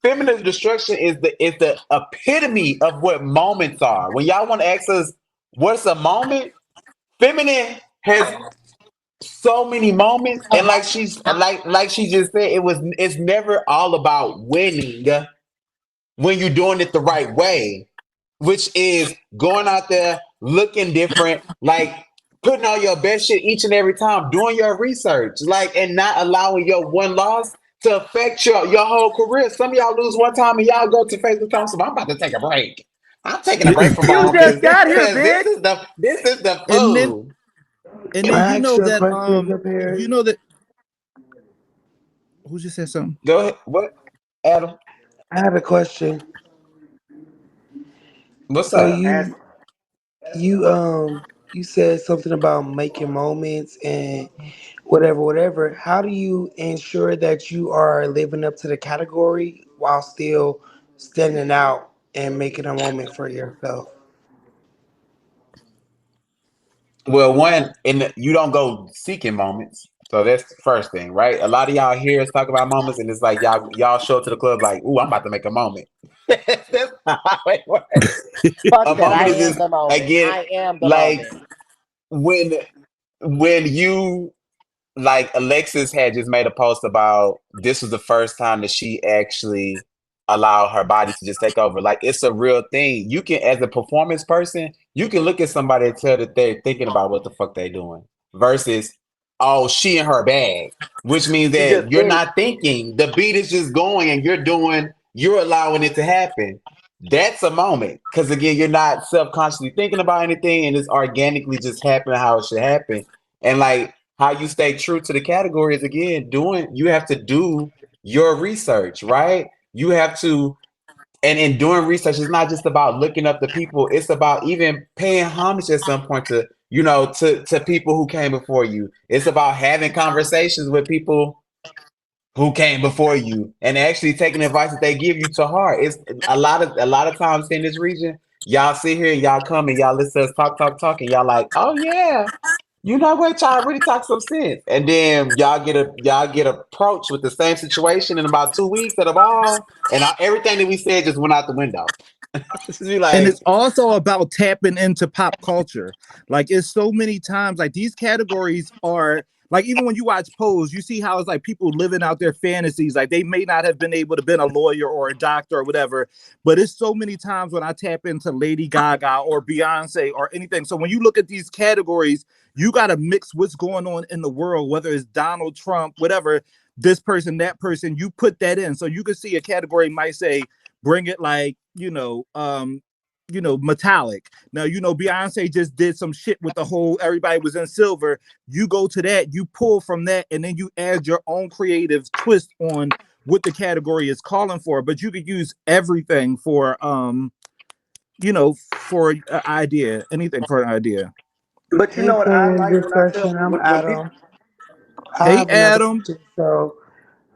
feminine destruction is the epitome of what moments are. When y'all want to ask us what's a moment, feminine has so many moments, and like she just said, it's never all about winning when you're doing it the right way, which is going out there looking different, like putting on your best shit each and every time, doing your research, like, and not allowing your one loss to affect your whole career. Some of y'all lose one time and y'all go to Facebook Council. I'm about to take a break. I'm taking a break from You all just because got here, this is the and then food. and Can then I ask you a question, you Perry? know that who just said something? Go ahead. What, Adam? I have a question. What's So up? you said something about making moments and whatever. How do you ensure that you are living up to the category while still standing out and making a moment for yourself? Well, one, you don't go seeking moments. So that's the first thing, right? A lot of y'all here is talk about moments, and it's like y'all show up to the club like, "Ooh, I'm about to make a moment." That's not how it works. A Fuck that. I moment is am just, the moment. again, I am the like moment. when you, like, Alexis had just made a post about this was the first time that she actually allowed her body to just take over. Like, it's a real thing. You can, as a performance person, you can look at somebody and tell that they're thinking about what the fuck they doing versus, oh, she in her bag, which means She that just you're did it. not thinking. The beat is just going and you're allowing it to happen. That's a moment. Because again, you're not subconsciously thinking about anything and it's organically just happening how it should happen. And like, how you stay true to the category is, again, you have to do your research, right? You have to, and in doing research, it's not just about looking up the people, it's about even paying homage at some point to, to people who came before you. It's about having conversations with people who came before you and actually taking advice that they give you to heart. It's a lot of times in this region, y'all sit here and y'all come and y'all listen to us talk, and y'all like, oh yeah, you know what, y'all really talk some sense. And then y'all get approached with the same situation in about 2 weeks at a ball, and everything that we said just went out the window. Just be And like, it's also about tapping into pop culture. Like it's so many times, like these categories are like even when you watch Pose, you see how it's like people living out their fantasies. Like they may not have been able to been a lawyer or a doctor or whatever, but it's so many times when I tap into Lady Gaga or Beyonce or anything. So when you look at these categories, you got to mix what's going on in the world, whether it's Donald Trump, whatever, this person, that person, you put that in. So you can see a category might say, bring it like, metallic. Now, Beyonce just did some shit with the whole everybody was in silver. You go to that, you pull from that, and then you add your own creative twist on what the category is calling for. But you could use everything for an idea, anything for an idea. But you Hey, know what I Perry, like good when I tell question. I'm when people. Adam. I Hey, have another Adam. question.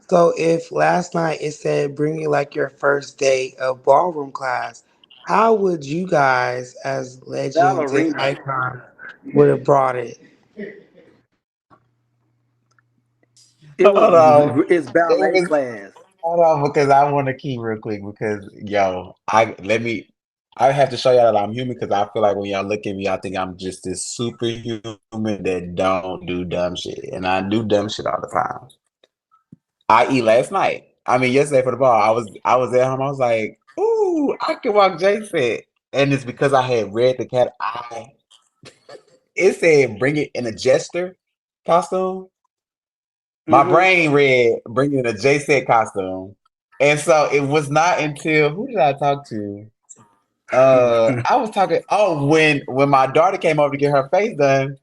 So if last night it said bring you like your first day of ballroom class, how would you guys, as legends and Ballerina. icons, would have brought it? It was hold on. it's It ballet was class. Hold on, because I want to key real quick because, yo, I have to show y'all that I'm human because I feel like when y'all look at me, I think I'm just this superhuman that don't do dumb shit, and I do dumb shit all the time. I.e., last night. I mean, yesterday for the ball, I was at home. I was like, "Ooh, I can walk Jason," and it's because I had read the cat. It said bring it in a jester costume. My Mm-hmm. brain read bring in a J set costume. And so it was not until, who did I talk to? I was talking, oh, when my daughter came over to get her face done,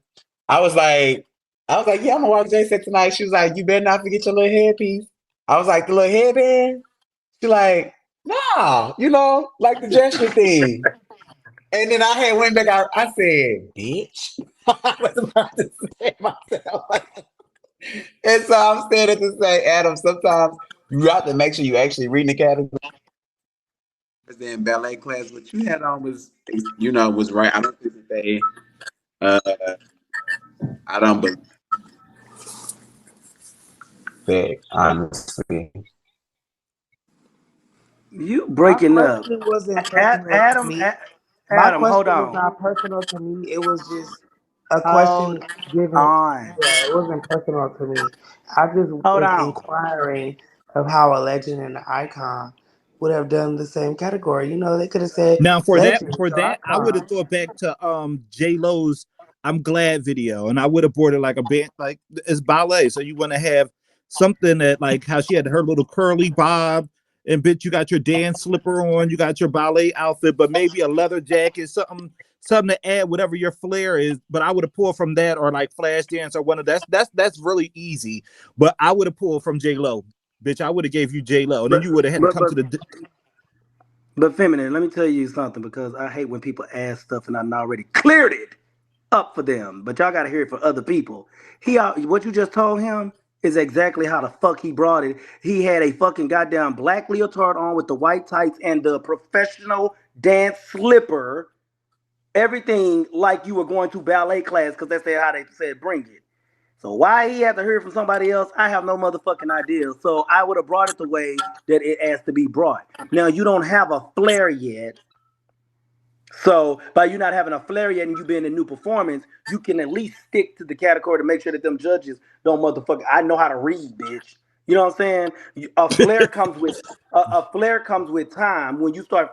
I was like, yeah, I'm gonna watch J set tonight. She was like, you better not forget your little headpiece. I was like, the little headband? She like, nah, like the gesture thing. And then I had went back out, I said, bitch. I was about to say myself. And so I'm saying it to say, Adam, sometimes you have to make sure you actually reading the category. In ballet class, what you had on was right. I don't think that uh, I don't believe that, honestly. You My breaking up. question wasn't A- personal to Adam, me. A- My Adam, hold question was on. not personal to me. It was just a Hold question given. on. Yeah, it wasn't personal to me. I just Hold was on. inquiring of how a legend and an icon would have done the same category. You know, they could have said Now legends or I would have icons. thought back to J Lo's "I'm Glad" video, and I would have brought it like a band, like it's ballet. So you want to have something that like how she had her little curly bob, and bitch, you got your dance slipper on, you got your ballet outfit, but maybe a leather jacket, something to add whatever your flair is. But I would have pulled from that or like flash dance or one of that's really easy. But I would have pulled from J Lo. Bitch, I would have gave you J Lo, and then But you would have had to but come but to the. but feminine, let me tell you something because I hate when people ask stuff and I've already cleared it up for them. But y'all gotta hear it for other people. What you just told him is exactly how the fuck he brought it. He had a fucking goddamn black leotard on with the white tights and the professional dance slipper. Everything like you were going to ballet class because that's how they said bring it. So why he had to hear it from somebody else, I have no motherfucking idea. So I would have brought it the way that it has to be brought. Now you don't have a flair yet. So by you not having a flair yet and you being a new performance, you can at least stick to the category to make sure that them judges don't motherfucker. I know how to read, bitch. You know what I'm saying? A flair comes with a flair comes with time. When you start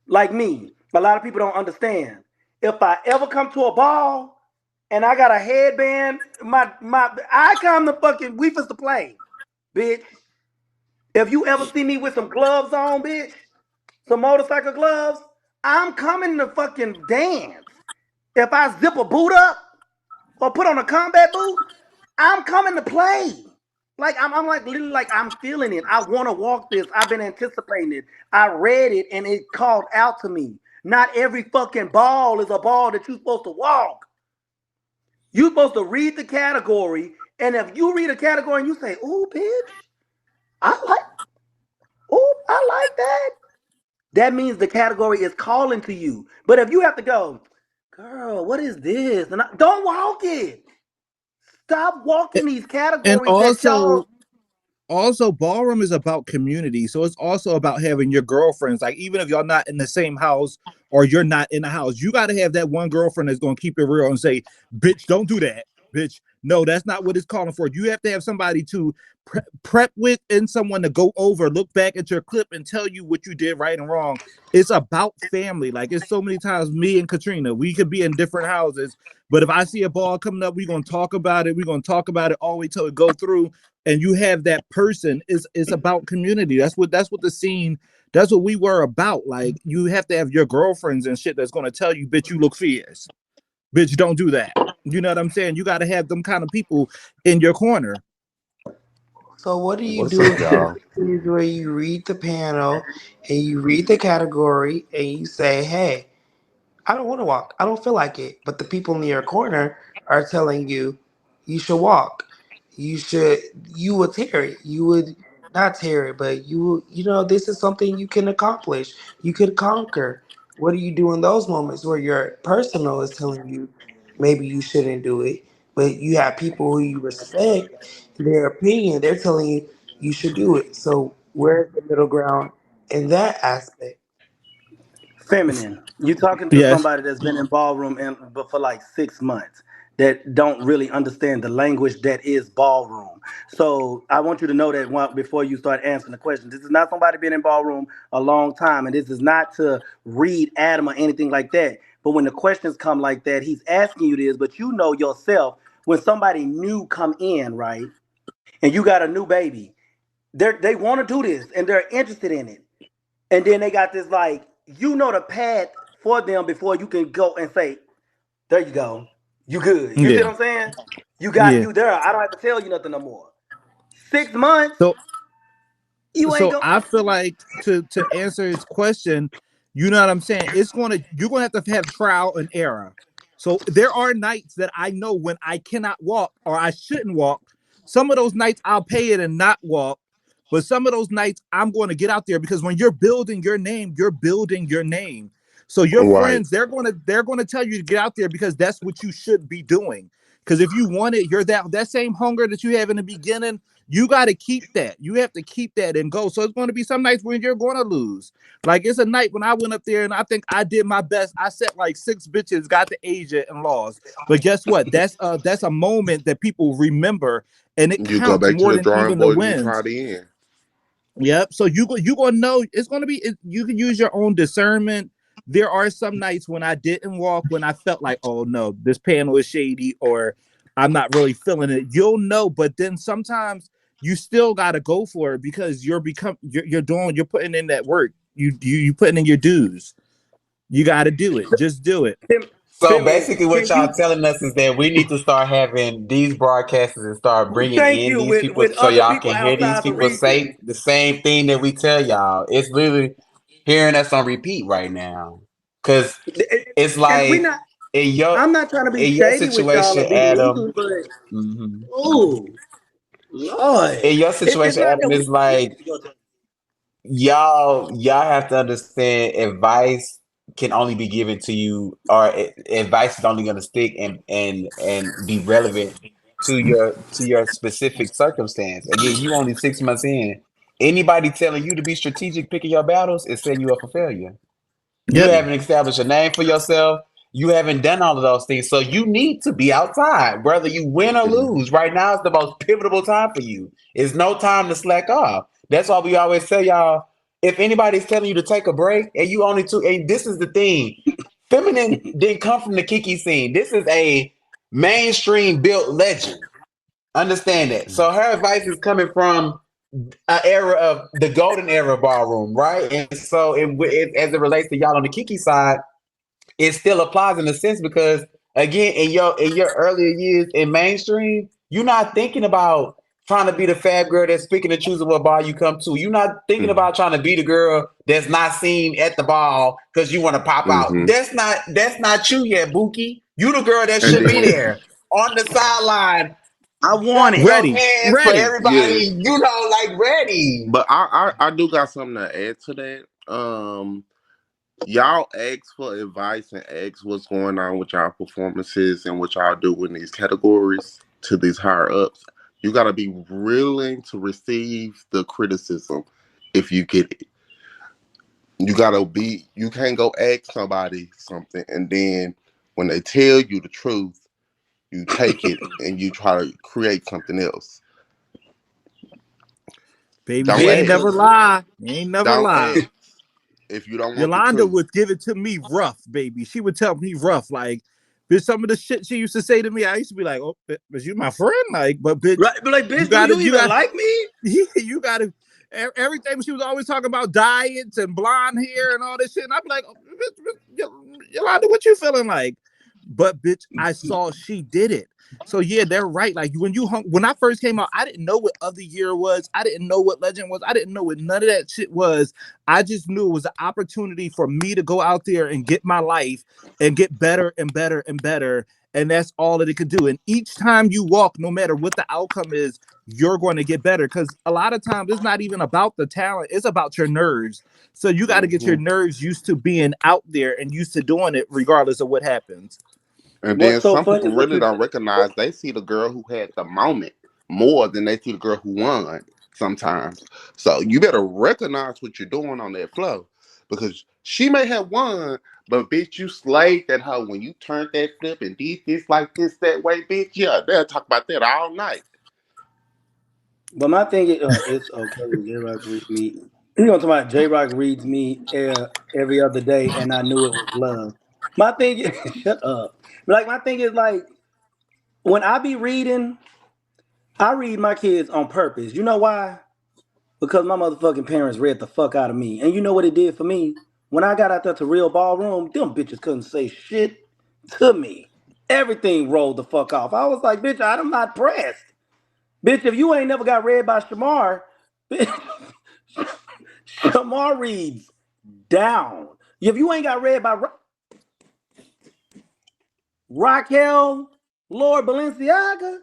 like me, a lot of people don't understand. If I ever come to a ball and I got a headband, I come to fucking we supposed to play, bitch. If you ever see me with some gloves on, bitch, some motorcycle gloves, I'm coming to fucking dance. If I zip a boot up or put on a combat boot, I'm coming to play. Like I'm like literally like I'm feeling it. I want to walk this. I've been anticipating it. I read it and it called out to me. Not every fucking ball is a ball that you're supposed to walk. You're supposed to read the category, and if you read a category and you say, "Ooh, bitch, I like, I like that," that means the category is calling to you. But if you have to go, girl, what is this? And don't walk it. Stop walking these And categories that y'all. also ballroom is about community, so it's also about having your girlfriends, like even if y'all not in the same house or you're not in the house, you got to have that one girlfriend that's going to keep it real and say, bitch, don't do that, bitch, no, that's not what it's calling for. You have to have somebody to prep with and someone to go over, look back at your clip and tell you what you did right and wrong. It's about family. Like it's so many times me and Katrina, we could be in different houses, but if I see a ball coming up, we're going to talk about it, all the way till it go through. And you have that person is about community. That's what the scene, that's what we were about. Like you have to have your girlfriends and shit that's gonna tell you, bitch, you look fierce. Bitch, don't do that. You know what I'm saying? You gotta have them kind of people in your corner. So what do you What's do up, in y'all? situations where you read the panel and you read the category and you say, "Hey, I don't want to walk. I don't feel like it." But the people in your corner are telling you, you should walk. You should, you would tear it. You would not tear it, but you know, this is something you can accomplish. You could conquer. What do you do in those moments where your personal is telling you maybe you shouldn't do it, but you have people who you respect, their opinion, they're telling you you should do it. So where's the middle ground in that aspect? Feminine. You talking to Yes. somebody that's been in ballroom but for like 6 months that don't really understand the language that is ballroom. So I want you to know that before you start answering the question, this is not somebody been in ballroom a long time, and this is not to read Adam or anything like that. But when the questions come like that, he's asking you this, but you know yourself when somebody new come in, right, and you got a new baby, they want to do this and they're interested in it. And then they got this like, you know the path for them before you can go and say, there you go. You good. You see Yeah. what I'm saying? Yeah. You there. I don't have to tell you nothing no more. 6 months, So you ain't so go. I feel like to answer his question, you know what I'm saying? You're gonna have trial and error. So there are nights that I know when I cannot walk or I shouldn't walk. Some of those nights I'll pay it and not walk. But some of those nights I'm going to get out there because when you're building your name, you're building your name. So your Right. friends, they're going to tell you to get out there because that's what you should be doing. Because if you want it, you're that same hunger that you have in the beginning. You got to keep that. You have to keep that and go. So it's going to be some nights when you're going to lose. Like it's a night when I went up there and I think I did my best. I set like 6 bitches, got to Asia and lost. But guess what? That's a moment that people remember, and it You go counts back to more the than drawing even the board and you wins. try it in. Yep. So you gonna know it's gonna be. You can use your own discernment. There are some nights when I didn't walk, when I felt like, oh no, this panel is shady, or I'm not really feeling it. You'll know, but then sometimes you still gotta go for it because you're putting in that work. You putting in your dues. You gotta do it. Just do it. So Feminine, basically, what can y'all you telling us is that we need to start having these broadcasters and start bringing thank in you these people with so other y'all people can hear these outside the people region? say the same thing that we tell y'all. It's literally hearing us on repeat right now. Cause it's And we like not. in your I'm not trying to be in your shady with y'all situation, or be Adam. mean, but Mhm. oh Lord, In your it's situation, not Adam, that we is like y'all have to understand advice can only be given to you, or advice is only going to stick and be relevant to your specific circumstance. Again, you only 6 months in. Anybody telling you to be strategic picking your battles is setting you up for failure. You Yep. haven't established a name for yourself. You haven't done all of those things. So you need to be outside, whether you win or lose. Right now is the most pivotal time for you. It's no time to slack off. That's why we always tell y'all, if anybody's telling you to take a break and you only two, and this is the thing, feminine didn't come from the Kiki scene. This is a mainstream built legend. Understand that. So her advice is coming from an era of the golden era of ballroom, right? And so as it relates to y'all on the Kiki side, it still applies in a sense because again, in your earlier years in mainstream, you're not thinking about trying to be the fab girl that's picking and choosing what bar you come to. You're not thinking about trying to be the girl that's not seen at the ball because you want to pop out. Mm-hmm. That's not you yet, Buki. You the girl that And should be then, there on the sideline, I want clapping it. your Ready. hands for Ready. yeah, everybody, like ready. but I do got something to add to that. Y'all ask for advice and ask what's going on with y'all performances and what y'all do in these categories to these higher ups. You got to be willing to receive the criticism if you get it. You can't go ask somebody something and then when they tell you the truth, you take it and you try to create something else. Baby, Don't she ain't ask. never lie. Ain't never Don't lie. ask if you don't want the Yolanda truth. would give it to me rough, baby. She would tell me rough. Like, there's some of the shit she used to say to me. I used to be like, "Oh, but you my friend." Like, but bitch, Right, but like, you bitch, do gotta, you even like me? you gotta. Everything she was always talking about diets and blonde hair and all this shit, and I'd be like, oh, Yolanda, what you feeling like? But bitch, I saw she did it. So yeah, they're right. Like when I first came out, I didn't know what Other Year was. I didn't know what Legend was. I didn't know what none of that shit was. I just knew it was an opportunity for me to go out there and get my life and get better and better and better. And that's all that it could do. And each time you walk, no matter what the outcome is, you're going to get better. Because a lot of times it's not even about the talent, it's about your nerves. So you got to get your Mm-hmm. nerves used to being out there and used to doing it regardless of what happens. And then What's so some funny people is what really you don't recognize they see the girl who had the moment more than they see the girl who won sometimes. So you better recognize what you're doing on that flow. Because she may have won, but bitch, you slayed that hoe when you turned that flip and did this like this that way, bitch. Yeah, they'll talk about that all night. But my thing is, it's okay. J Rock reads me. You know, what I'm talking about J Rock reads me every other day, and I knew it was love. My thing is, shut up. But like, my thing is like, when I be reading, I read my kids on purpose. You know why? Because my motherfucking parents read the fuck out of me, and you know what it did for me? When I got out there to real ballroom, them bitches couldn't say shit to me. Everything rolled the fuck off. I was like, bitch, I'm not pressed. Bitch, if you ain't never got read by Shamar, bitch, Shamar reads down. If you ain't got read by Raquel Lord Balenciaga,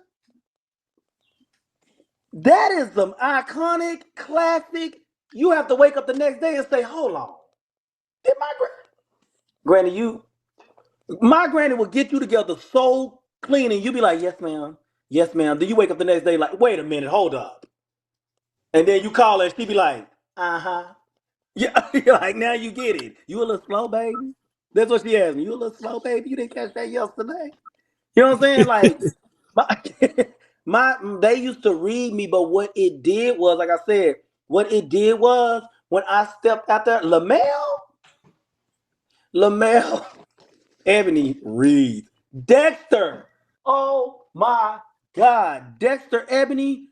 that is the iconic, classic. You have to wake up the next day and say, hold on. Did my granny, my granny will get you together so cleaning. You be like, yes, ma'am. Yes, ma'am. Then you wake up the next day like, wait a minute, hold up. And then you call her and she be like, uh-huh. Yeah, you're like, now you get it. You a little slow, baby? That's what she asked me. You a little slow, baby? You didn't catch that yesterday? You know what I'm saying? Like, they used to read me, but what it did was, like I said, what it did was when I stepped out there, Lamel, Ebony, Reed, Dexter. Oh my God, Dexter, Ebony,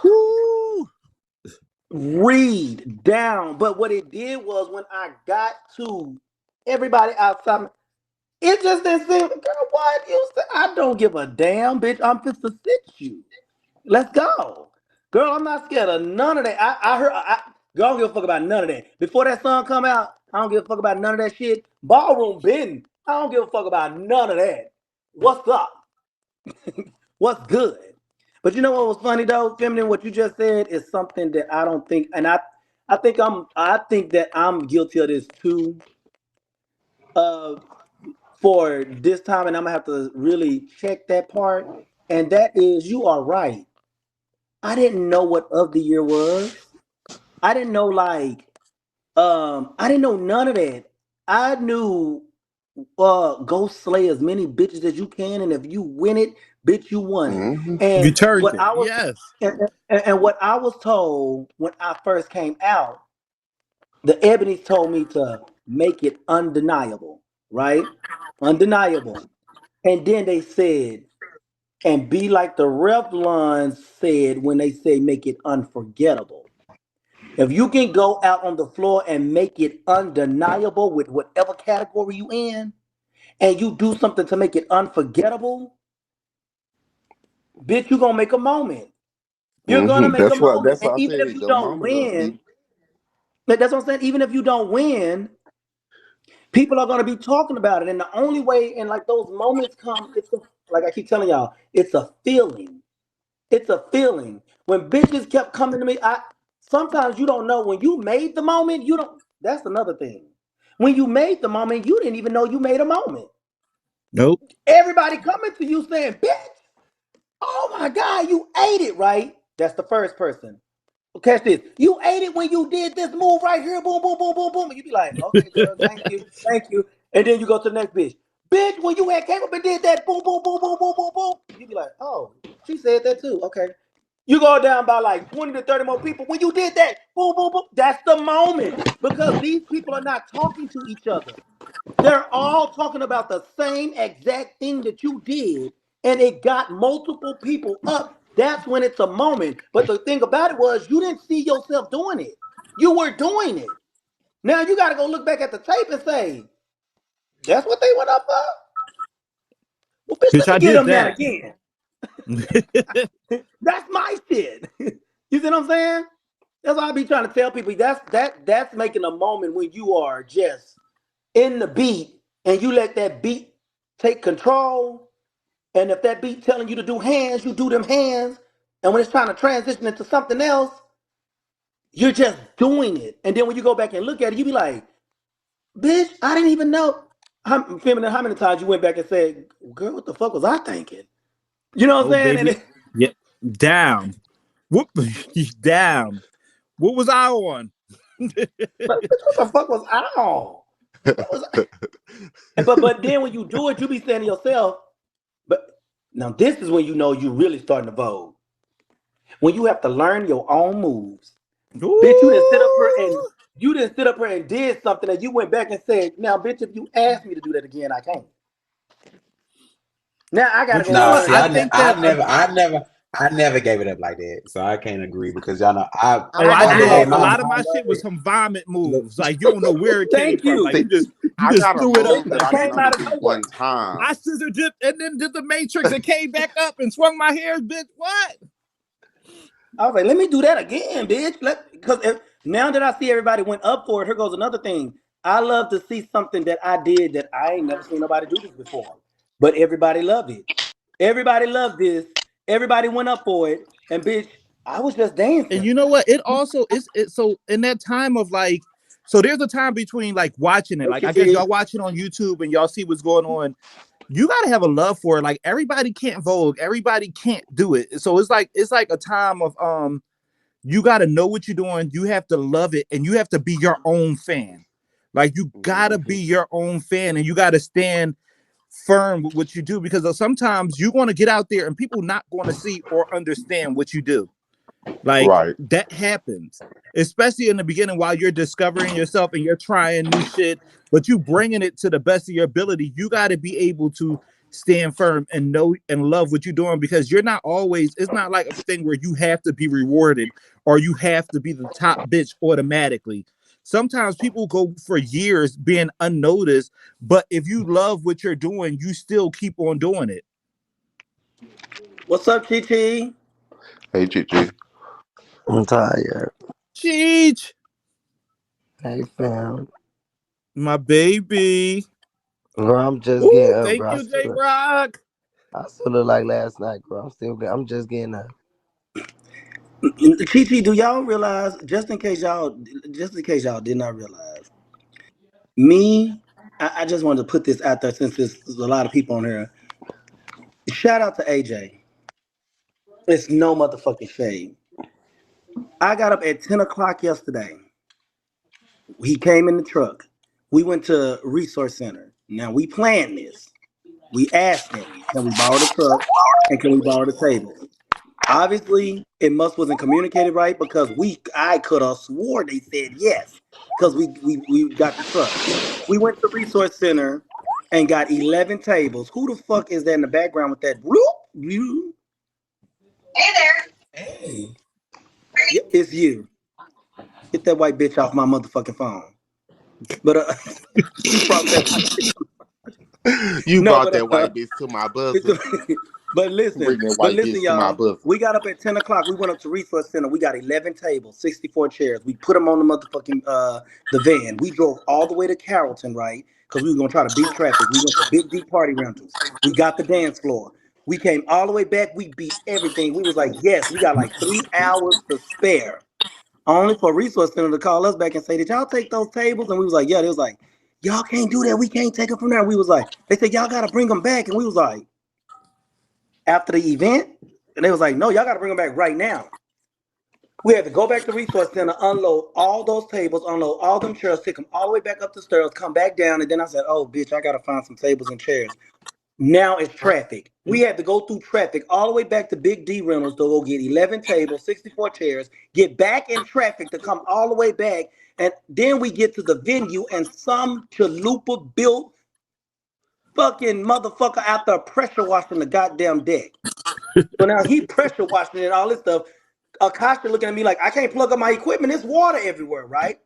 Woo! read down. But what it did was when I got to everybody outside, it just didn't seem, girl, why you say, I don't give a damn, bitch. I'm fit to sit you. Let's go. Girl, I'm not scared of none of that. Girl, I don't give a fuck about none of that. Before that song come out, I don't give a fuck about none of that shit. Ballroom Ben, I don't give a fuck about none of that. What's up? What's good? But you know what was funny though, Feminine? What you just said is something that I don't think, and I think that I'm guilty of this too. For this time, and I'm gonna have to really check that part. And that is, you are right. I didn't know what of the year was. I didn't know I didn't know none of that. I knew go slay as many bitches as you can, and if you win it, bitch, you won it. Mm-hmm. You And turned what it. I was Yes. and what I was told when I first came out, the Ebony told me to make it undeniable, right? Undeniable. And then they said, and be like the Revlon said when they say make it unforgettable. If you can go out on the floor and make it undeniable with whatever category you in, and you do something to make it unforgettable, bitch, you're gonna make a moment. You're gonna make a moment. That's And why I even if said you your don't moment gonna be. win, that's what I'm saying. Even if you don't win, people are gonna be talking about it. And the only way, and like those moments come, like I keep telling y'all, it's a feeling. It's a feeling. When bitches kept coming to me, sometimes you don't know when you made the moment, you don't. That's another thing. When you made the moment, you didn't even know you made a moment. Nope. Everybody coming to you saying, bitch, oh my God, you ate it, right? That's the first person. Catch this. You ate it when you did this move right here. Boom, boom, boom, boom, boom. And you be like, okay, girl, thank you, thank you. And then you go to the next bitch. Bitch, when you had came up and did that, boom, boom, boom, boom, boom, boom, boom. You be like, oh, she said that too. Okay. You go down by like 20 to 30 more people. When you did that, boom, boom, boom. That's the moment. Because these people are not talking to each other. They're all talking about the same exact thing that you did, and it got multiple people up. That's when it's a moment. But the thing about it was, you didn't see yourself doing it. You were doing it. Now you got to go look back at the tape and say, that's what they went up for? Well, bitch, Bitch, let me I get did them that that. again. That's my shit. You see what I'm saying? That's why I be trying to tell people that's making a moment when you are just in the beat and you let that beat take control. And if that beat telling you to do hands, you do them hands. And when it's trying to transition into something else, you're just doing it. And then when you go back and look at it, you be like, bitch, I didn't even know. Feminine, how many times you went back and said, girl, what the fuck was I thinking? You know what I'm Oh, saying? And baby. Yeah. Down. Whoop. Down. What was I on? bitch, what the fuck was I on? What was I? But then when you do it, you be saying to yourself, but now this is when you know you really starting to vogue. When you have to learn your own moves. Bitch, Ooh. you didn't sit up here and did something and you went back and said, now bitch, if you ask me to do that again, I can't. Now I gotta But you go know No, what? see, learn I it. think that I never gave it up like that. So I can't agree because y'all know I I I did did. have A know. my lot of my shit was some vomit moves. Like you don't know where it came Thank from. Like you. See, you I just got a threw it up. move It that I can came only out of do nowhere. one time. I scissor dipped and then did the matrix and came back up and swung my hair, bitch. What? I was like, let me do that again, bitch. Because now that I see everybody went up for it, here goes another thing. I love to see something that I did that I ain't never seen nobody do this before. But everybody loved it. Everybody loved this. Everybody went up for it. And bitch, I was just And dancing. you know what? It also is it so in that time of like so there's a time between like watching it. Thank Like you, I guess bitch. y'all watch it on YouTube and y'all see what's going on. you gotta have a love for it. Like everybody can't Vogue, everybody can't do it. So it's like a time of you gotta know what you're doing, you have to love it, and you have to be your own fan. Like you gotta Mhm. be your own fan and you gotta stand firm with what you do because sometimes you're gonna get out there and people not gonna see or understand what you do. Like Right. that happens, especially in the beginning while you're discovering yourself and you're trying new shit, but you bringing it to the best of your ability. You got to be able to stand firm and know and love what you're doing because you're not always. It's not like a thing where you have to be rewarded or you have to be the top bitch automatically. Sometimes people go for years being unnoticed, but if you love what you're doing, you still keep on doing it. What's up, Chi? Hey, Gigi. I'm tired. Cheech, Hey, fam. my baby. Girl, I'm just getting Ooh, up, thank bro. you, J Rock. I still look like last night, bro. I'm just getting up. Chi, do y'all realize? Just in case y'all did not realize, me. I just wanted to put this out there since there's a lot of people on here. Shout out to AJ. It's no motherfucking shade. I got up at 10 o'clock yesterday. He came in the truck. We went to Resource Center. Now we planned this. We asked him, can we borrow the truck and can we borrow the tables? Obviously, it must wasn't communicated right because I could have swore they said yes because we got the truck. We went to Resource Center and got 11 tables. Who the fuck is that in the background with that bloop, bloop? Hey there. Hey. Yeah, it's you. Get that white bitch off my motherfucking phone. But you brought that white bitch. You No, brought but that white bitch to my bosom. but listen, Bring that but white listen, bitch to my y'all. bosom. We got up at 10 o'clock. We went up to Resource Center. We got 11 tables, 64 chairs. We put them on the motherfucking the van. We drove all the way to Carrollton, right? Because we were gonna try to beat traffic. We went to Big D Party Rentals. We got the dance floor. We came all the way back. We beat everything. We was like, yes, we got like 3 hours to spare. Only for Resource Center to call us back and say, did y'all take those tables? And we was like, yeah. They was like, y'all can't do that. We can't take them from there. We was like, they said, y'all gotta bring them back. And we was like, after the event? And they was like, no, y'all gotta bring them back right now. We had to go back to Resource Center, unload all those tables, unload all them chairs, take them all the way back up the stairs, come back down, and then I said, oh, bitch, I gotta find some tables and chairs. Now it's traffic. We had to go through traffic all the way back to Big D Rentals to go get 11 tables, 64 chairs, get back in traffic to come all the way back, and then we get to the venue, and some chalupa built fucking motherfucker out there pressure washing the goddamn deck. So now he pressure washing it and all this stuff. Akasha looking at me like I can't plug up my equipment. There's water everywhere, right?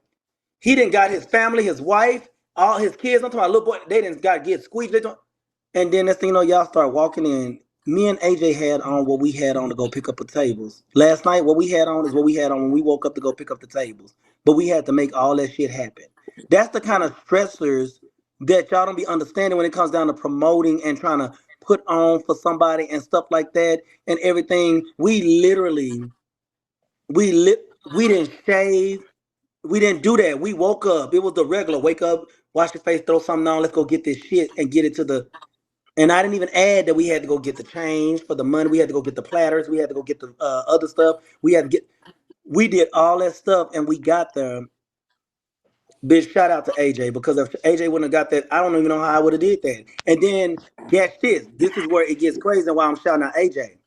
He didn't got his family, his wife, all his kids. I'm talking about little boy. They didn't got to get squeezed. And then next thing you know, y'all start walking in. Me and AJ had on what we had on to go pick up the tables. Last night, what we had on is what we had on when we woke up to go pick up the tables. But we had to make all that shit happen. That's the kind of stressors that y'all don't be understanding when it comes down to promoting and trying to put on for somebody and stuff like that and everything. We didn't shave. We didn't do that. We woke up. It was the regular wake up, wash your face, throw something on. Let's go get this shit and get it to the. And I didn't even add that we had to go get the change for the money. We had to go get the platters. We had to go get the other stuff. We had to get. We did all that stuff and we got there. Bitch, shout out to AJ because if AJ wouldn't have got that, I don't even know how I would have did that. And then catch this. This is where it gets crazy and why I'm shouting out AJ.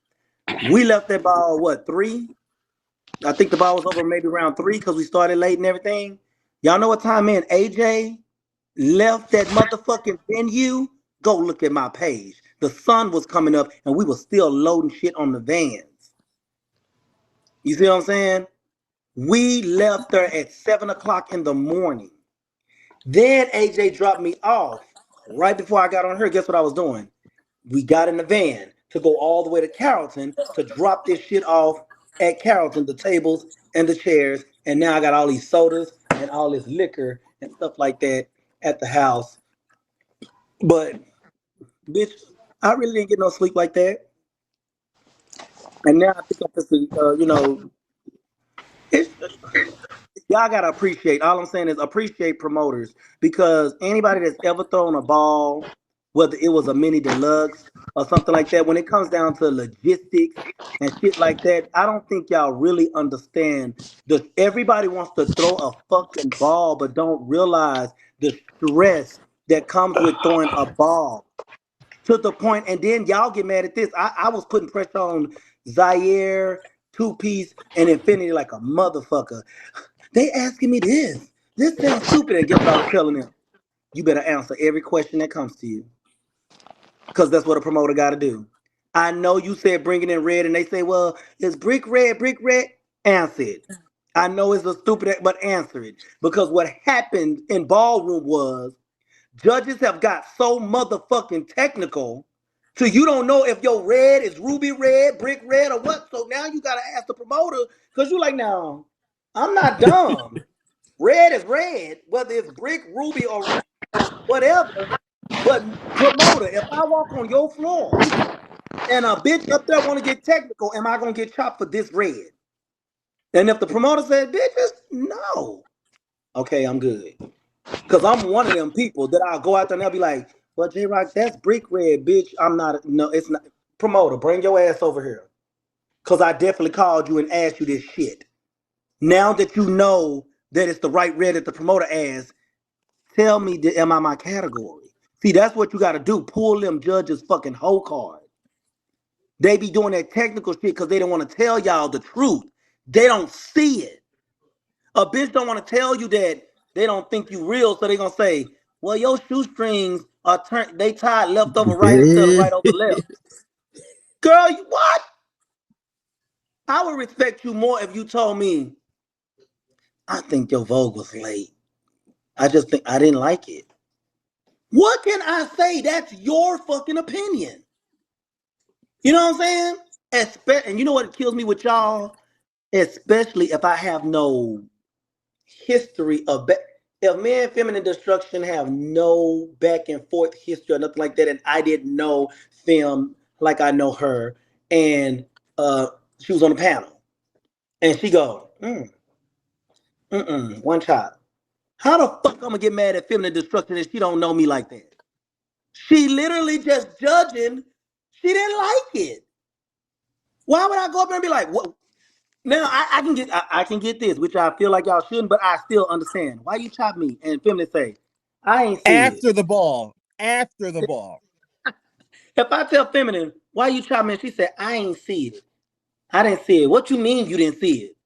We left that ball what 3? I think the ball was over maybe around 3 because we started late and everything. Y'all know what time in AJ left that motherfucking venue? Go look at my page. The sun was coming up and we were still loading shit on the vans. You see what I'm saying? We left there at 7 o'clock in the morning. Then AJ dropped me off right before I got on her. Guess what I was doing? We got in the van to go all the way to Carrollton to drop this shit off at Carrollton, the tables and the chairs. And now I got all these sodas and all this liquor and stuff like that at the house. But bitch, I really didn't get no sleep like that. And now I think I'm just, it's y'all gotta appreciate. All I'm saying is appreciate promoters because anybody that's ever thrown a ball whether it was a mini deluxe or something like that. When it comes down to logistics and shit like that, I don't think y'all really understand. Everybody wants to throw a fucking ball, but don't realize the stress that comes with throwing a ball to the point. And then y'all get mad at this. I was putting pressure on Zaire, Two Piece, and Infinity like a motherfucker. They asking me this. This sounds stupid. And guess what I was telling them? You better answer every question that comes to you. Because that's what a promoter got to do. I know you said bring it in red, and they say, well, it's brick red, brick red. Answer it. I know it's a stupid, but answer it. Because what happened in ballroom was judges have got so motherfucking technical so you don't know if your red is ruby red, brick red, or what. So now you got to ask the promoter because you're like, now, I'm not dumb. Red is red, whether it's brick, ruby, or whatever. But promoter, if I walk on your floor and a bitch up there want to get technical, am I gonna get chopped for this red? And if the promoter said, bitches, no. Okay, I'm good. Cause I'm one of them people that I'll go out there and they'll be like, well, J-Rock, that's brick red, bitch. I'm not, no, it's not. Promoter, bring your ass over here. Cause I definitely called you and asked you this shit. Now that you know that it's the right red that the promoter asked, tell me, am I my category? See, that's what you got to do. Pull them judges fucking whole card. They be doing that technical shit because they don't want to tell y'all the truth. They don't see it. A bitch don't want to tell you that they don't think you real, so they gonna say, well, your shoestrings are turned, they tied left over right instead of right over left. Girl, what? I would respect you more if you told me, I think your Vogue was late. I just think I didn't like it. What can I say? That's your fucking opinion. You know what I'm saying? And you know what kills me with y'all? Especially if I have no history of if me and Feminine Destruction have no back and forth history or nothing like that, and I didn't know Fem like I know her, and she was on the panel, and she go, one shot. How the fuck I'm gonna get mad at Feminine Destruction if she don't know me like that? She literally just judging. She didn't like it. Why would I go up there and be like, what? Now I can get this, which I feel like y'all shouldn't, but I still understand. Why you chop me? And Feminine say, I ain't see it. After the ball. After the ball. If I tell Feminine, why you chop me? And she said, I ain't see it. I didn't see it. What you mean you didn't see it?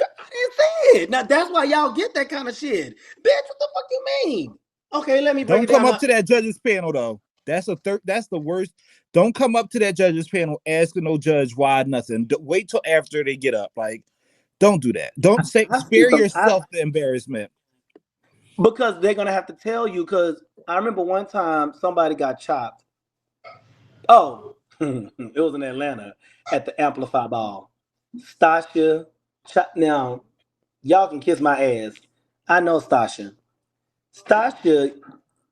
I didn't see it. Now that's why y'all get that kind of shit. Bitch, what the fuck you mean? Okay, let me break Don't it down. come up to that judges panel though. That's the worst. Don't come up to that judges panel asking no judge why nothing. Wait till after they get up. Like, don't do that. Don't say spare yourself the embarrassment. Because they're gonna have to tell you. Because I remember one time somebody got chopped. Oh, it was in Atlanta at the Amplify Ball. Stasha, now y'all can kiss my ass. I know Stasha. Stasha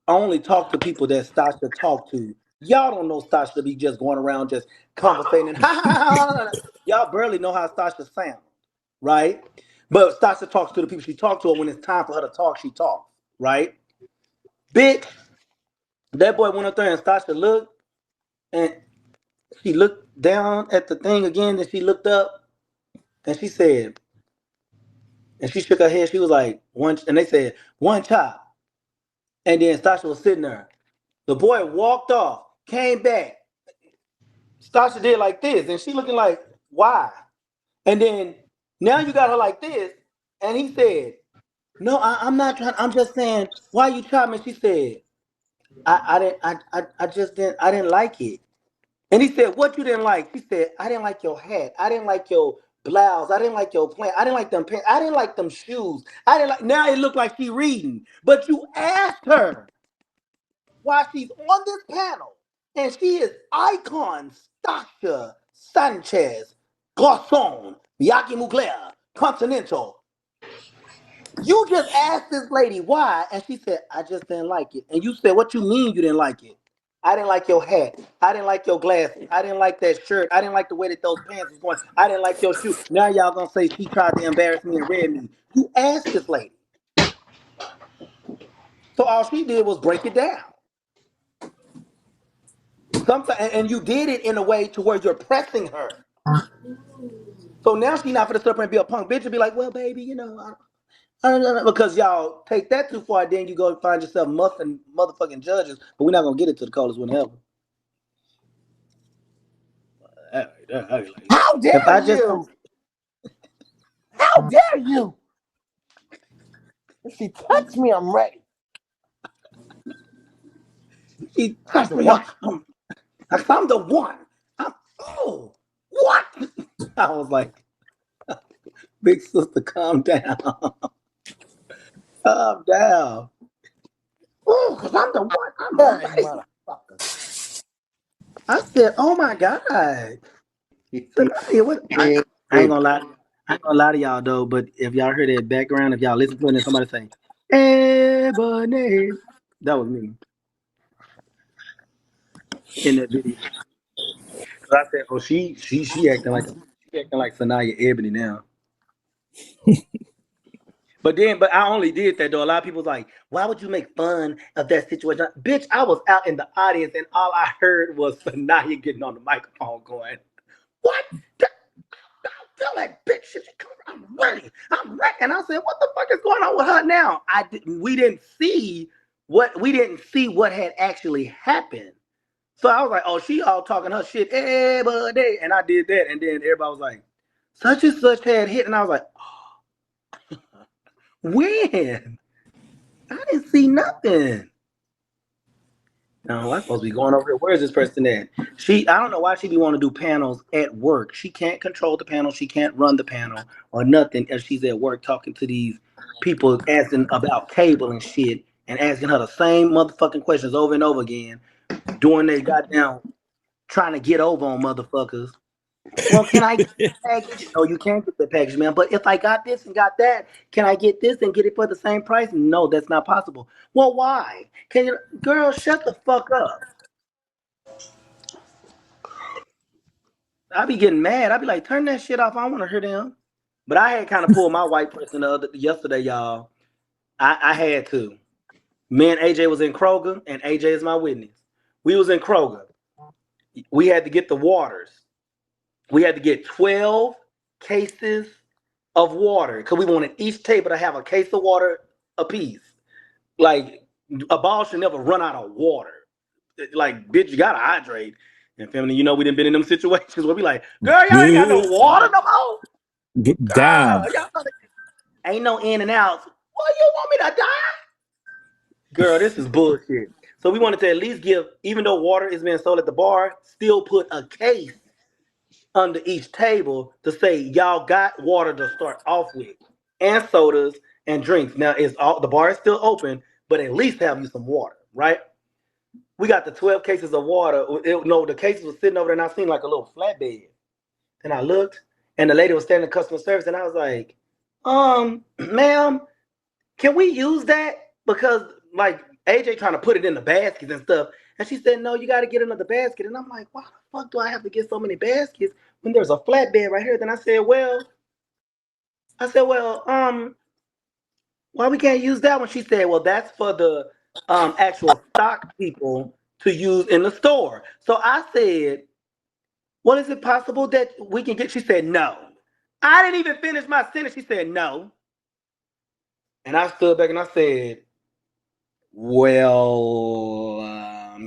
only talk to people that Stasha talk to. Y'all don't know Stasha to be just going around just conversating. Y'all barely know how Stasha sounds, right? But Stasha talks to the people she talks to, and when it's time for her to talk, she talks, right? Bitch, that boy went up there and Stasha looked, and she looked down at the thing again, then she looked up, and she said, and she shook her head, she was like, one, and they said, one chop. And then Stasha was sitting there. The boy walked off, came back. Stasha did like this, and she looking like, why? And then now you got her like this, and he said, no, I'm not trying. I'm just saying, why you chop me? She said, I just didn't like it. And he said, what you didn't like? She said, I didn't like your hat. I didn't like your blouse. I didn't like your plant. I didn't like them pants. I didn't like them shoes. I didn't like. Now it looked like she reading, but you asked her while she's on this panel, and she is icon Stasha Sanchez, Garcon, Miyake Mugler, Continental. You just asked this lady why, and she said, I just didn't like it. And you said, what you mean you didn't like it? I didn't like your hat. I didn't like your glasses. I didn't like that shirt. I didn't like the way that those pants was going. I didn't like your shoe. Now y'all gonna say she tried to embarrass me and red me. You asked this lady. So all she did was break it down. Sometimes, and you did it in a way to where you're pressing her. So now she's not gonna sit up and be a punk bitch and be like, well, baby, you know, I don't know, because y'all take that too far, then you go find yourself muffing motherfucking judges. But we're not gonna get it to the coldest one ever. How If I dare just you? How dare you? If she touch me, I'm ready. she I'm touched the me, one. I'm the one. Oh, what? I was like, big sister, calm down. Calm down. Oh, because I'm the one. I'm Hey, ready. motherfucker. I said, oh my God. Sanaya, what? I ain't gonna lie. I ain't gonna lie to y'all though, but if y'all hear that background, if y'all listen to it and somebody say, Ebony, that was me in that video. 'Cause I said, oh, she acting like Sanaya Ebony now. But I only did that though. A lot of people was like, why would you make fun of that situation? Bitch, I was out in the audience and all I heard was Sanaya getting on the microphone going, what? Tell that bitch shit. I'm ready. I'm ready. And I said, what the fuck is going on with her now? We didn't see what had actually happened. So I was like, oh, she all talking her shit every day. And I did that. And then everybody was like, such and such had hit. And I was like, oh, when? I didn't see nothing. No, I'm supposed to be going over here. Where's this person at? I don't know why she be wanting to do panels at work. She can't control the panel. She can't run the panel or nothing if she's at work talking to these people asking about cable and shit and asking her the same motherfucking questions over and over again, doing they goddamn trying to get over on motherfuckers. Well, can I get the package? No, you can't get the package, man. But if I got this and got that, can I get this and get it for the same price? No, that's not possible. Well, why? Can you, girl, shut the fuck up. I be getting mad. I be like, turn that shit off. I don't want to hear them. But I had kind of pulled my white person yesterday, y'all. I had to. Me and AJ was in Kroger, and AJ is my witness. We was in Kroger. We had to get the waters. We had to get 12 cases of water because we wanted each table to have a case of water apiece. Like, a ball should never run out of water. Like, bitch, you gotta hydrate. And family, you know, we done been in them situations where we like, girl, y'all ain't got no water no more. Get Girl, down. ain't no in and outs. Well, you want me to die? Girl, this is bullshit. So we wanted to at least give, even though water is being sold at the bar, still put a case under each table to say y'all got water to start off with, and sodas and drinks. Now the bar is still open, but at least have you some water, right? We got the 12 cases of water. The cases was sitting over there, and I seen like a little flatbed. And I looked, and the lady was standing in customer service, and I was like, ma'am, can we use that? Because like AJ trying to put it in the baskets and stuff. And she said, no, you got to get another basket. And I'm like, why the fuck do I have to get so many baskets when there's a flatbed right here? Then I said, well, why we can't use that one? She said, well, that's for the actual stock people to use in the store. So I said, well, is it possible that we can get? She said, no. I didn't even finish my sentence. She said, no. And I stood back and I said, well,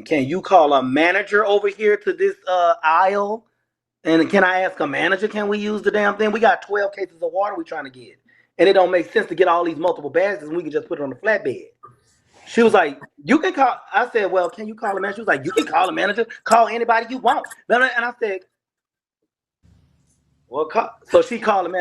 can you call a manager over here to this aisle? And can I ask a manager, can we use the damn thing? We got 12 cases of water we trying to get. And it don't make sense to get all these multiple bags and we can just put it on the flatbed. She was like, you can call. I said, well, can you call a manager? She was like, you can call a manager. Call anybody you want. And I said, well, so she called him.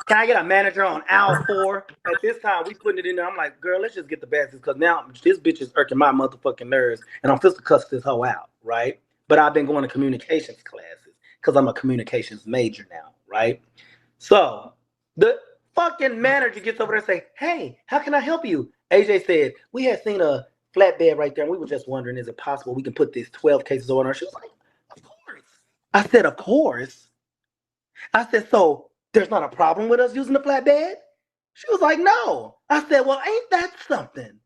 Can I get a manager on aisle 4? At this time, we putting it in there. I'm like, girl, let's just get the baskets because now this bitch is irking my motherfucking nerves, and I'm supposed to cuss this hoe out, right? But I've been going to communications classes because I'm a communications major now, right? So the fucking manager gets over there and say, hey, how can I help you? AJ said, we had seen a flatbed right there, and we were just wondering, is it possible we can put these 12 cases on her? She was like, of course. I said, of course. I said, so there's not a problem with us using the flatbed? She was like, no. I said, well, ain't that something?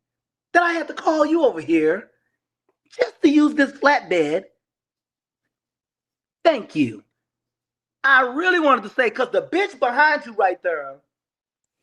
that I had to call you over here just to use this flatbed. Thank you. I really wanted to say, because the bitch behind you right there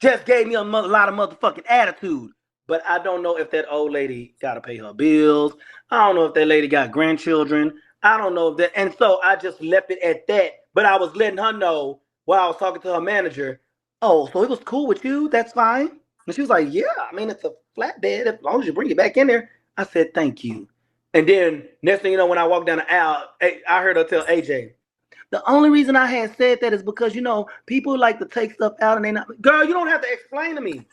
just gave me a lot of motherfucking attitude. But I don't know if that old lady got to pay her bills. I don't know if that lady got grandchildren. I don't know if that. And so I just left it at that. But I was letting her know while I was talking to her manager, oh, so it was cool with you? That's fine. And she was like, yeah, I mean, it's a flatbed. As long as you bring it back in there. I said, thank you. And then next thing you know, when I walked down the aisle, I heard her tell AJ, the only reason I had said that is because, people like to take stuff out and they not. Girl, you don't have to explain to me.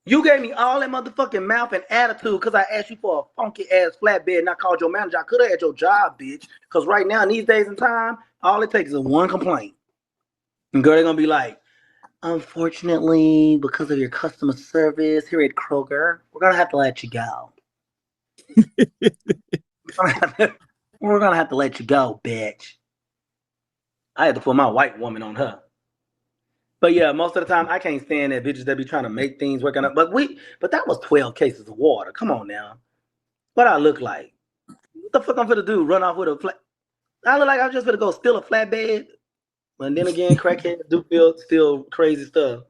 You gave me all that motherfucking mouth and attitude because I asked you for a funky ass flatbed and I called your manager. I could have had your job, bitch. Because right now, in these days and time, all it takes is one complaint. And girl, they're going to be like, unfortunately, because of your customer service here at Kroger, we're going to have to let you go. We're going to have to let you go, bitch. I had to put my white woman on her. But yeah, most of the time I can't stand that bitches that be trying to make things work out. But that was 12 cases of water. Come on now. What I look like? What the fuck I'm finna do? Run off with a flat? I look like I'm just finna go steal a flatbed. And then again, crackheads do steal crazy stuff.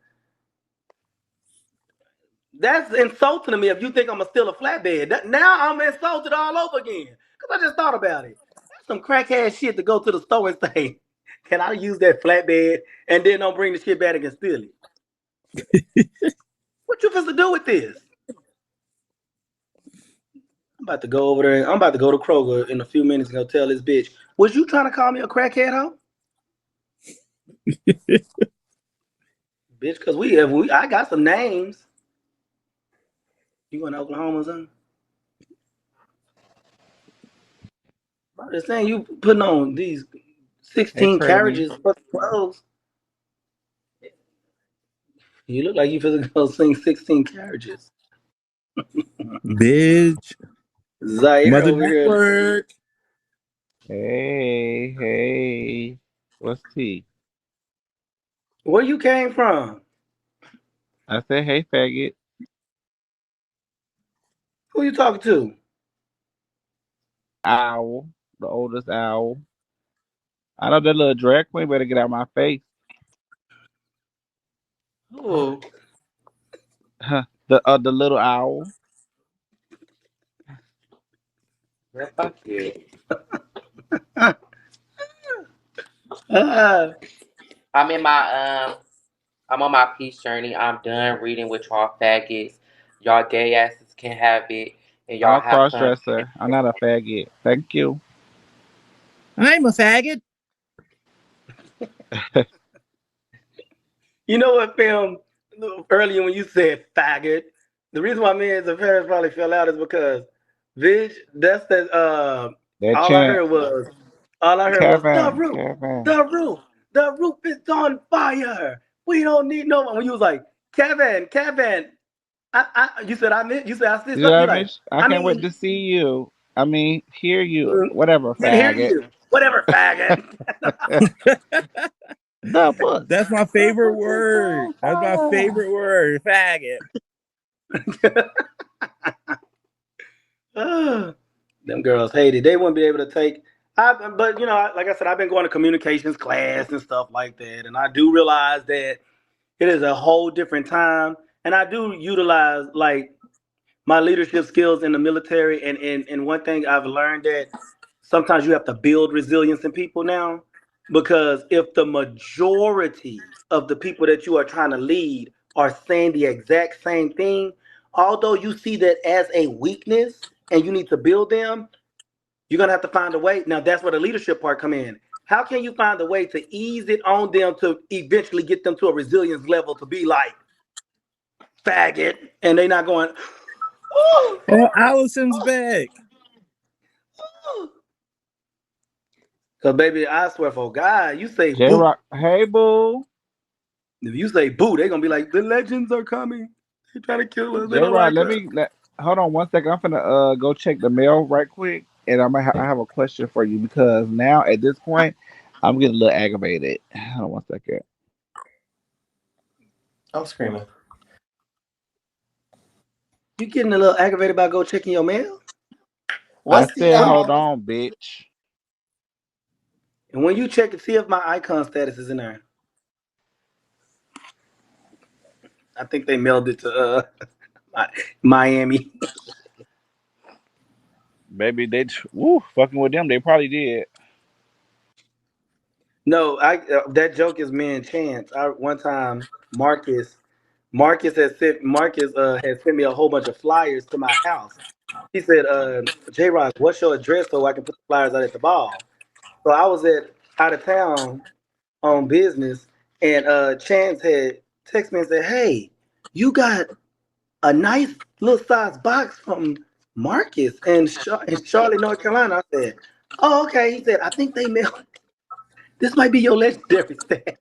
That's insulting to me if you think I'm gonna steal a flatbed. Now I'm insulted all over again. Because I just thought about it. That's some crackhead shit to go to the store and say, can I use that flatbed? And then don't bring the shit back and steal it. What you supposed to do with this? I'm about to go over there. I'm about to go to Kroger in a few minutes and go tell this bitch, was you trying to call me a crackhead, hoe? Bitch, because I got some names. You going to Oklahoma or something? I'm just saying, you putting on these 16 carriages for clothes. You look like you supposed to go sing 16 carriages. Bitch. Zaire Mother over here. Network. Hey, what's tea? Where you came from? I said, hey, faggot. Who you talking to? Owl, the oldest owl. I know that little drag queen better get out of my face. Oh, The little owl. Fuck you. I'm in my I'm on my peace journey. I'm done reading with y'all faggots. Y'all gay asses can have it, and y'all I'm a have fun. cross-dresser. I'm not a faggot. Thank you. I'm a faggot. you know what, film? Earlier when you said faggot, the reason why me and the parents probably fell out is because, bitch, that's that. That All I chant. heard was the roof, Kevin. the roof is on fire. We don't need no one. When you was like, Kevin, you said I said I said Did something. I You like, miss? I can't wait to see you. I mean, hear you. Whatever, didn't hear faggot. you. Whatever, faggot. The puss. That's my favorite word. That's my favorite word. Faggot. Them girls hate it. They wouldn't be able to take. But like I said, I've been going to communications class and stuff like that, and I do realize that it is a whole different time, and I do utilize like my leadership skills in the military, and one thing I've learned that sometimes you have to build resilience in people now, because if the majority of the people that you are trying to lead are saying the exact same thing, although you see that as a weakness and you need to build them, you're gonna have to find a way. Now that's where the leadership part come in. How can you find a way to ease it on them to eventually get them to a resilience level to be like faggot, and they not going, oh, Allison's back. Cause baby, I swear for God, you say boo. J-Rock, hey boo. If you say boo, they're gonna be like, the legends are coming. They're trying to kill us. They don't J-Rock, like us. hold on 1 second. I'm finna go check the mail right quick, and I have a question for you because now at this point, I'm getting a little aggravated. Hold on 1 second. I'm screaming. You getting a little aggravated about go checking your mail? I What's the said, hold on, bitch. And when you check it, see if my icon status is in there. I think they mailed it to Miami. Baby, they fucking with them. They probably did. No, that joke is me and Chance. One time Marcus had sent me a whole bunch of flyers to my house. He said, J Rock, what's your address so I can put the flyers out at the ball? So I was out of town on business, and Chance had texted me and said, hey, you got a nice little size box from Marcus in Charlotte, North Carolina. I said, oh, okay. He said, I think they mailed. This might be your legendary status.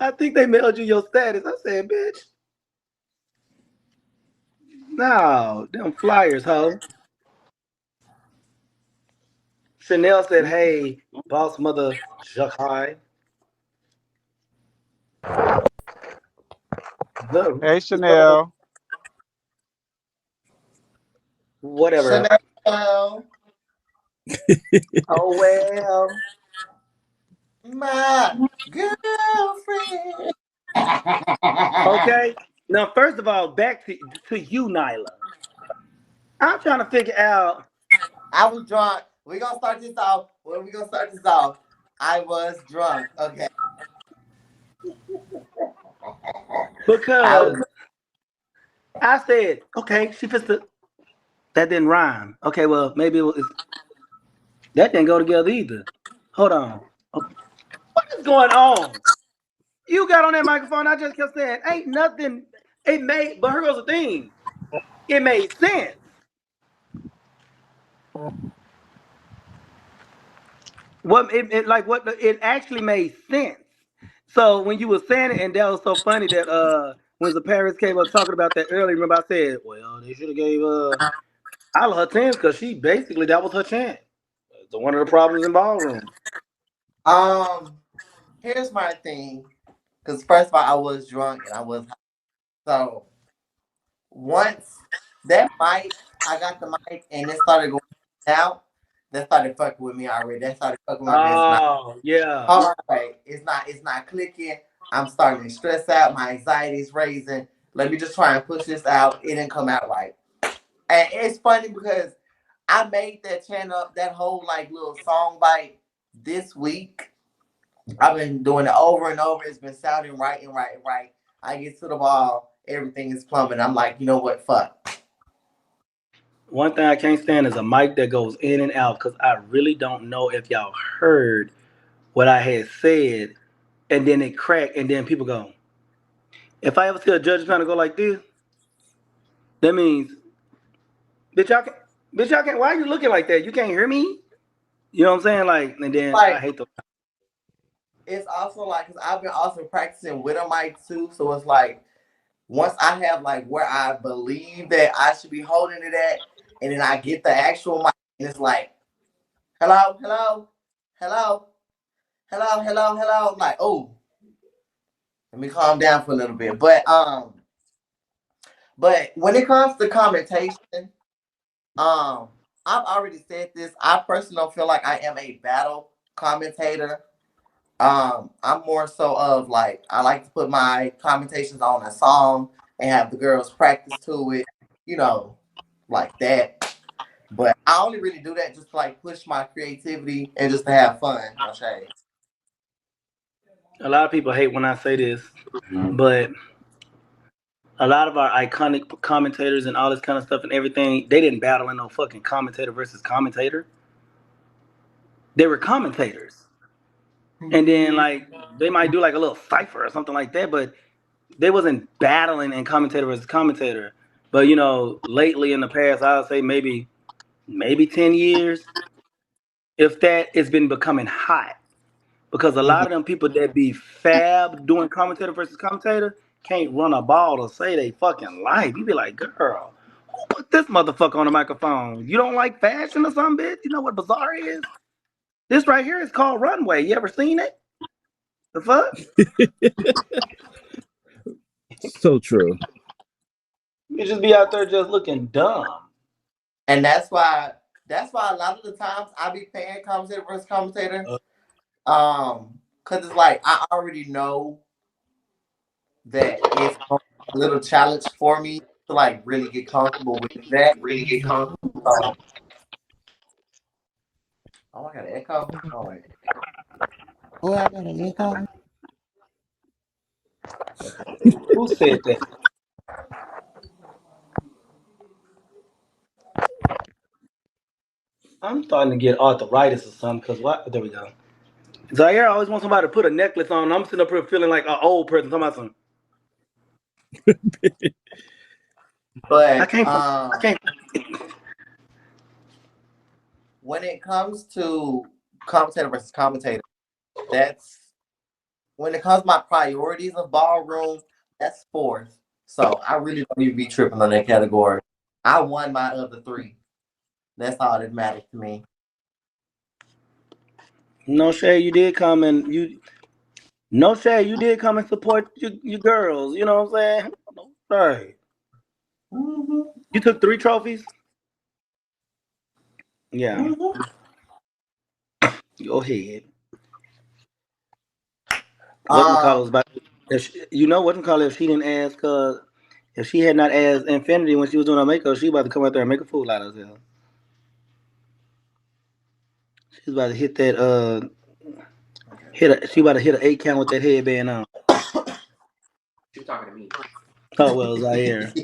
I think they mailed you your status. I said, bitch. No, them flyers, ho. Chanel said, hey, boss mother Jakai. Hey, Chanel. Whatever. Chanel? Oh well, my girlfriend. Okay. Now, first of all, back to you, Nyla. I'm trying to figure out. I was drunk. We're gonna start this off. When we gonna start this off, I was drunk. Okay. Because I said, okay, she fits the. That didn't rhyme. Okay, well, maybe that didn't go together either. Hold on. What is going on? You got on that microphone. I just kept saying, ain't nothing. It made, but here goes the thing. It made sense. It actually made sense. So when you were saying it, and that was so funny that when the Paris came up talking about that earlier, remember I said, well, they should have gave Isla her chance because she basically that was her chance. So one of the problems in ballroom. Here's my thing. Because first of all, I was drunk and I was high. So once that mic, I got the mic and it started going out. That started fucking with me already. That started fucking with my business. Oh, yeah. All right, it's not clicking. I'm starting to stress out. My anxiety is raising. Let me just try and push this out. It didn't come out right. And it's funny because I made that channel, that whole like little song bite this week. I've been doing it over and over. It's been sounding right and right and right. I get to the ball, everything is plumbing. I'm like, you know what? Fuck. One thing I can't stand is a mic that goes in and out because I really don't know if y'all heard what I had said, and then it cracked, and then people go, if I ever see a judge trying to go like this, that means, bitch, y'all can't, why are you looking like that? You can't hear me? You know what I'm saying? Like, and then Like, I hate the. It's also like, because I've been also practicing with a mic too. So it's like, once I have like where I believe that I should be holding it at, and then I get the actual mic, and it's like, hello, hello, hello, hello, hello, hello. I'm like, oh, let me calm down for a little bit. But when it comes to commentation, I've already said this. I personally don't feel like I am a battle commentator. I'm more so of like, I like to put my commentations on a song and have the girls practice to it, you know, like that. But I only really do that just to like push my creativity and just to have fun. No shade. A lot of people hate when I say this, but a lot of our iconic commentators and all this kind of stuff and everything, they didn't battle in no fucking commentator versus commentator. They were commentators. And then like they might do like a little cipher or something like that, but they wasn't battling in commentator versus commentator. But you know, lately in the past, I would say maybe 10 years, if that, it's been becoming hot. Because a lot of them people that be fab doing commentator versus commentator can't run a ball to say they fucking life. You be like, girl, who put this motherfucker on the microphone? You don't like fashion or something, bitch? You know what bizarre is? This right here is called Runway. You ever seen it? The fuck? So true. You just be out there just looking dumb. And that's why a lot of the times I be paying commentator versus commentator. Cause it's like I already know that it's a little challenge for me to like really get comfortable with that. Oh, I got an echo. Oh wait. Oh, I got an echo. Who said that? I'm starting to get arthritis or something. Cause what? There we go. Zaire always wants somebody to put a necklace on. I'm sitting up here feeling like an old person. Talking about something. But I can't. when it comes to commentator versus commentator, that's when it comes to my priorities of ballroom, that's fourth. So I really don't need to be tripping on that category. I won my other three. That's all that matters to me. No shade, you did come and No shade, you did come and support your girls. You know what I'm saying? Right. Mm-hmm. You took 3 trophies. Yeah. Mm-hmm. Go ahead. Whatchamacallit was about. If she didn't ask, if she had not asked Infinity when she was doing her makeup, she about to come out there and make a fool out of herself. She's about to hit that. She about to hit an 8 count with that headband on. She was talking to me. Oh well, Zaire.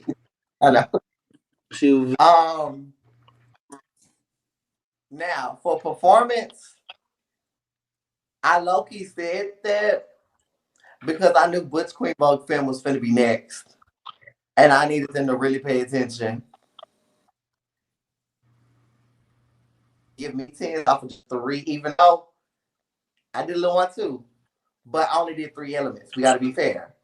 I know. She was. Now for performance, I low-key said that because I knew Butch Queen Vogue Femme was finna be next. And I needed them to really pay attention. Give me 10 off of 3, even though I did a little one too. But I only did 3 elements. We gotta be fair.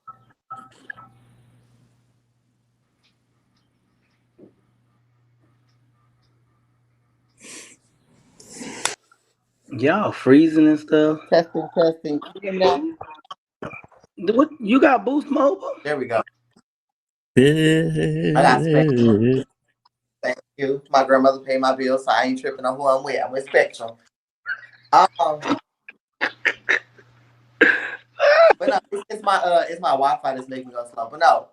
Y'all freezing and stuff. Testing. What you got? Boost Mobile? There we go. I got Spectrum. Thank you. My grandmother paid my bills, so I ain't tripping on who I'm with. I'm with Spectrum. But no, it's my Wi-Fi that's making me go slow. But no,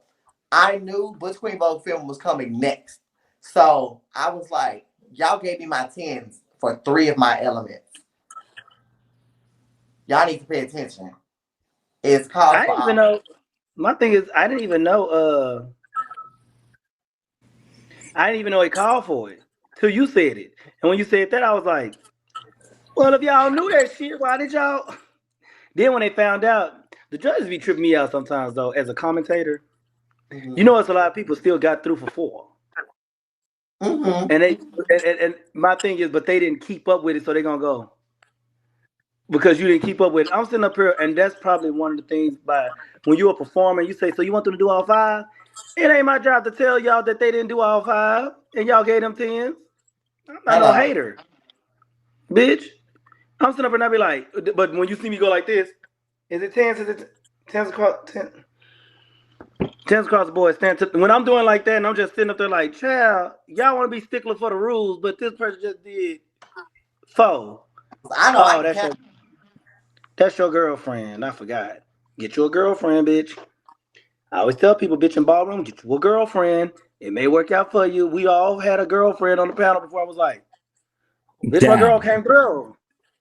I knew Butch Queen Vogue Film was coming next, so I was like, y'all gave me my 10s for 3 of my elements. Y'all need to pay attention. It's called. I didn't even know. My thing is, I didn't even know. I didn't even know he called for it till you said it. And when you said that, I was like, "Well, if y'all knew that shit, why did y'all?" Then when they found out, the judges be tripping me out sometimes though. As a commentator, you know, it's a lot of people still got through for 4. Mm-hmm. And my thing is, but they didn't keep up with it, so they're gonna go because you didn't keep up with it. I'm sitting up here, and that's probably one of the things by when you're a performer, you say, so you want them to do all 5? It ain't my job to tell y'all that they didn't do all 5 and y'all gave them 10. I'm not no hater, bitch. I'm sitting up here and I be like, but when you see me go like this, is it 10? Is it 10 across 10? 10 across the board. When I'm doing like that and I'm just sitting up there like, child, y'all want to be stickler for the rules, but this person just did 4. I know. That's your girlfriend. I forgot. Get you a girlfriend, bitch. I always tell people, bitch, in ballroom, get you a girlfriend. It may work out for you. We all had a girlfriend on the panel before. I was like, bitch, my girl came through.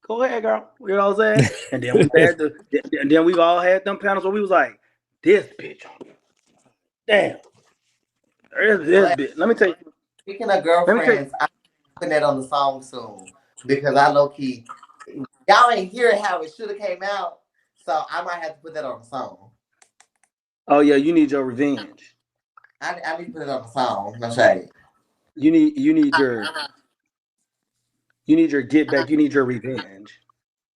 Go ahead, girl. You know what I'm saying? And then we've all had them panels where we was like, this bitch. Damn. This bitch. Let me tell you. Speaking of girlfriends, I'm putting that on the song soon because I low key, y'all ain't hear how it should have came out, so I might have to put that on the song. Oh yeah, you need your revenge. I need to put it on the song. No shade. You need your get back. You need your revenge.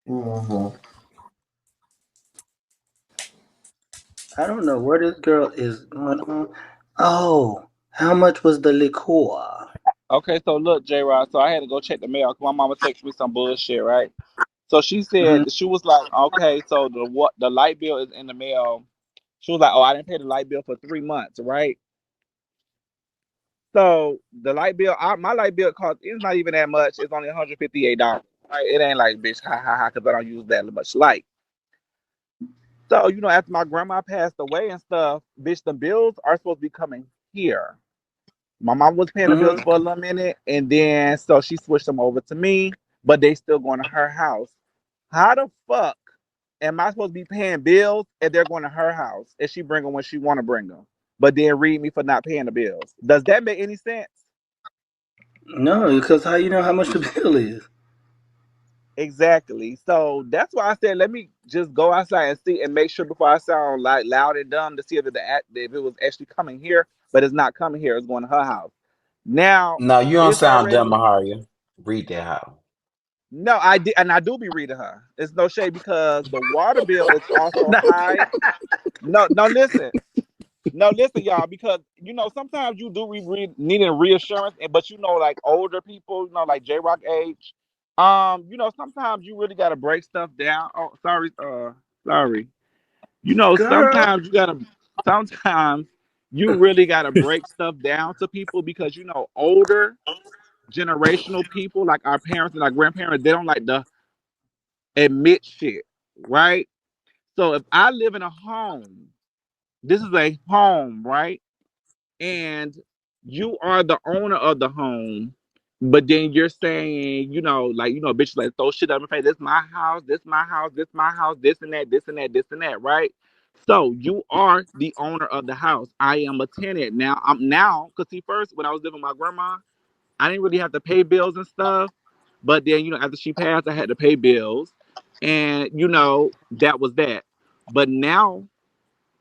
Mm-hmm. I don't know where this girl is going on. Oh, how much was the liqueur? Okay, so look, J-Rod, so I had to go check the mail because my mama texted me some bullshit, right? So she said, she was like, okay, so the light bill is in the mail She was like, "Oh, I didn't pay the light bill for 3 months, right?" So the light bill, my light bill cost it's not even that much. It's only $158. Right? It ain't like bitch, ha ha ha, because I don't use that much light. So after my grandma passed away and stuff, bitch, the bills are supposed to be coming here. My mom was paying the bills for a little minute, and then so she switched them over to me, but they still going to her house. How the fuck am I supposed to be paying bills if they're going to her house and she bring them when she want to bring them, but then read me for not paying the bills? Does that make any sense? No, because how you know how much the bill is? Exactly. So that's why I said let me just go outside and see and make sure before I sound like loud and dumb to see if it was actually coming here, but it's not coming here. It's going to her house. Now No, you don't it's sound already dumb, Maharia. Read that how. no. I did, and I do be reading her. It's no shade because the water bill is also high. No, no, listen. No, listen, y'all, because sometimes you do needing reassurance, but like older people, like J Rock age, sometimes you really gotta break stuff down. Oh, sorry, sorry. Girl. Sometimes you really gotta break stuff down to people because older generational people, like our parents and our grandparents, they don't like to admit shit, right? So if I live in a home, this is a home, right? And you are the owner of the home, but then you're saying, bitch, like throw shit up in my face. This my house, this my house, this my house, this and that, this and that, this and that, right? So you are the owner of the house. I am a tenant now. Cause see, first when I was living with my grandma, I didn't really have to pay bills and stuff. But then, after she passed, I had to pay bills, and that was that. But now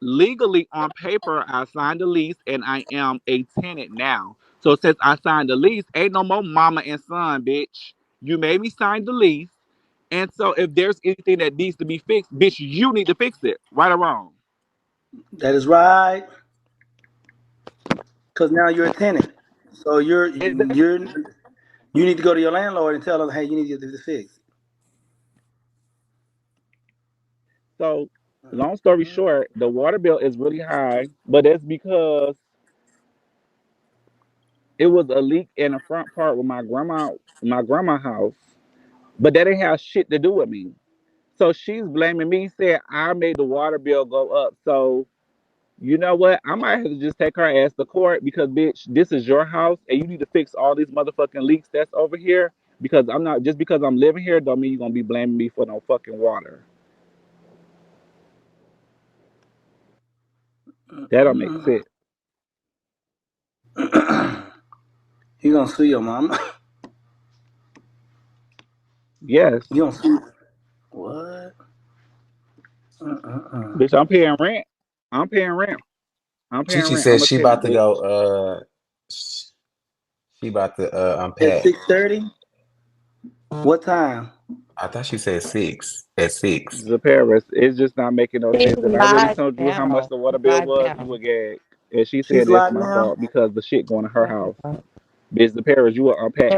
legally on paper, I signed a lease and I am a tenant now. So since I signed the lease, ain't no more mama and son, bitch. You made me sign the lease. And so if there's anything that needs to be fixed, bitch, you need to fix it. Right or wrong? That is right. Because now you're a tenant. So Exactly. you need to go to your landlord and tell them, hey, you need to get this fixed. So long story short, the water bill is really high, but that's because it was a leak in the front part with my grandma house. But that didn't have shit to do with me. So she's blaming me, saying I made the water bill go up. So you know what? I might have to just take her ass to court because, bitch, this is your house and you need to fix all these motherfucking leaks that's over here. Because I'm not just because I'm living here don't mean you're gonna be blaming me for no fucking water. That don't make sense. You gonna sue your mama? Yes, You gonna sue? What? bitch, I'm paying rent. I'm paying rent. I'm paying Chichi rent. says I'm a she tenant, about to bitch. go. She about to At unpack. 6:30? What time? I thought she said 6 at 6. The Paris, it's just not making no She's sense. If I really live told you how much now. the water She's bill live was, you now. would gag. And she She's said it's live my now. fault because the shit going to her Yeah. house. Bitch, the Paris, you will unpack.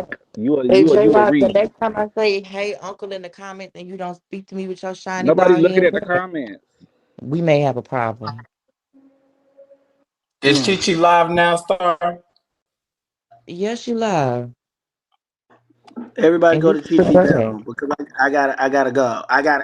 Hey, J You will Rock, the read. next time I say, hey, uncle, in the comments and you don't speak to me with your shiny Nobody bald looking head, at the comments. we may have a problem. Is Chichi live now, Star? Yes, you live. Everybody And go you to can Chi go ahead. Bell because I gotta go. I got